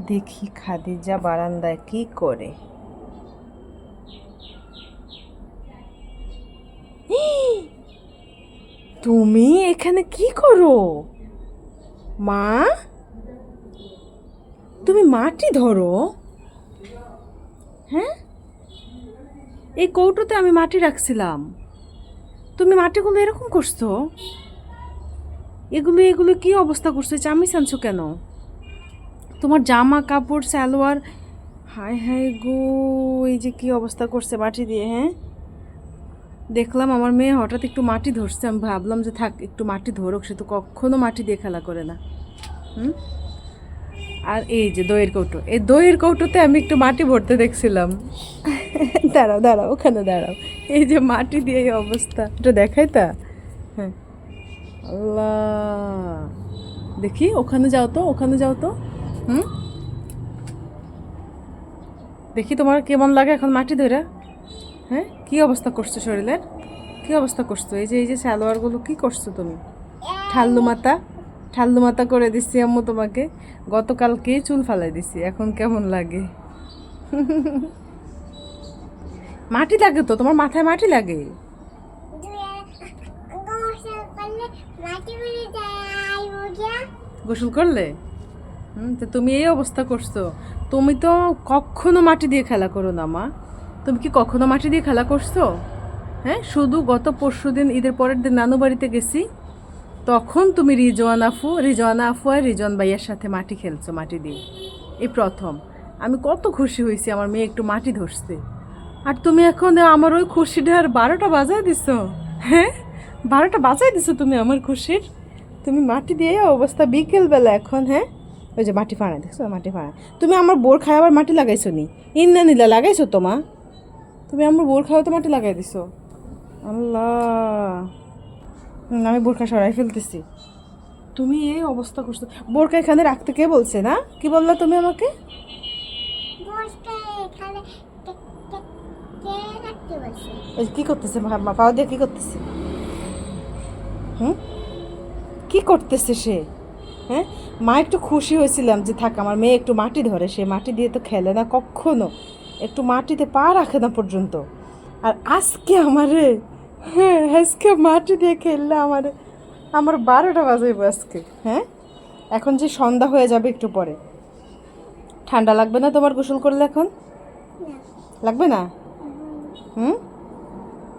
দেখি খাদিজা বারান্দায় কি করে। তুমি এখানে কি করো মা? তুমি মাটি ধরো? হ্যাঁ, এই কৌটোতে আমি মাটি রাখছিলাম, তুমি মাটিগুলো এরকম করছো? এগুলো এগুলো কি অবস্থা করছো? চামিচ আনছো কেন? তোমার জামা কাপড় সালোয়ার, হায় হায় গো, এই যে কি অবস্থা করছে মাটি দিয়ে। হ্যাঁ, দেখলাম আমার মেয়ে হঠাৎ একটু মাটি ধরছে, আমি ভাবলাম যে থাক একটু মাটি ধরুক, সে তো কখনো মাটি দিয়ে খেলা করে না। হুম, আর এই যে দইয়ের কৌটো, এই দইয়ের কৌটোতে আমি একটু মাটি ভরতে দেখছিলাম। দাঁড়াও দাঁড়াও, ওখানে দাঁড়াও, এই যে মাটি দিয়ে এই অবস্থা, এটা দেখাই তা। হ্যাঁ, আল্লাহ, দেখি ওখানে যাও তো, ওখানে যাও তো। হুম, দেখি তোমার কেমন লাগে এখন মাটি ধরে। হ্যাঁ, কি অবস্থা করছো শরীরের, কি অবস্থা করছো? এই যে সালোয়ারগুলো কি করছো তুমি? ঠাল্লু মাথা, ঠাল্লু মাথা করে দিচ্ছি আম্মু তোমাকে, গতকালকেই চুল ফালাই দিছি, এখন কেমন লাগে? মাটি লাগে তো, তোমার মাথায় মাটি লাগে। গোসল করলে? তো তুমি এই অবস্থা করছো, তুমি তো কখনো মাটি দিয়ে খেলা করো না মা, তুমি কি কখনো মাটি দিয়ে খেলা করছো? হ্যাঁ, শুধু গত পরশুদিন ঈদের পরের দিন নানু বাড়িতে গেছি, তখন তুমি রিজওয়ানা আফু আর রিজন ভাইয়ের সাথে মাটি খেলছো মাটি দিয়ে, এই প্রথম। আমি কত খুশি হয়েছি আমার মেয়ে একটু মাটি ধরছে, আর তুমি এখন আমার ওই খুশিটা আর 12টা বাজায় দিছো। হ্যাঁ, 12টা বাজায় দিছো তুমি আমার খুশির, তুমি মাটি দিয়ে অবস্থা বিকেলবেলা এখন। হ্যাঁ, ওই যে মাটি ফাড়া দেখছো, মাটি ফাড়া, তুমি আমার বোর খায় আবার মাটি লাগাইছো নি? ইন্না নীলা লাগাইছো তো মা, তুমি আমার বোর খাওয়া তো মাটি লাগাই দিছো। আল্লাহ, আমি বোরখা সরাই ফেলতেছি। তুমি এই অবস্থা করছো, বোরখা এখানে রাখতে কে বলছে? না, কি বললা তুমি আমাকে? এই কি করতেছে পাওয়া দিয়ে, কি করতেছে? হুম, কি করতেছে সে? হ্যাঁ, মা একটু খুশি হয়েছিলাম যে থাক আমার মেয়ে একটু মাটি ধরে, সে মাটি দিয়ে তো খেলে না কখনো, একটু মাটিতে পা রাখে না পর্যন্ত, আর আজকে আমারে, হ্যাঁ আজকে মাটি দিয়ে খেললে আমারে, আমার 12টা বাজাইব আজকে। হ্যাঁ, এখন যে সন্ধ্যা হয়ে যাবে একটু পরে, ঠান্ডা লাগবে না তোমার গোসল করলে এখন? লাগবে না? হুম,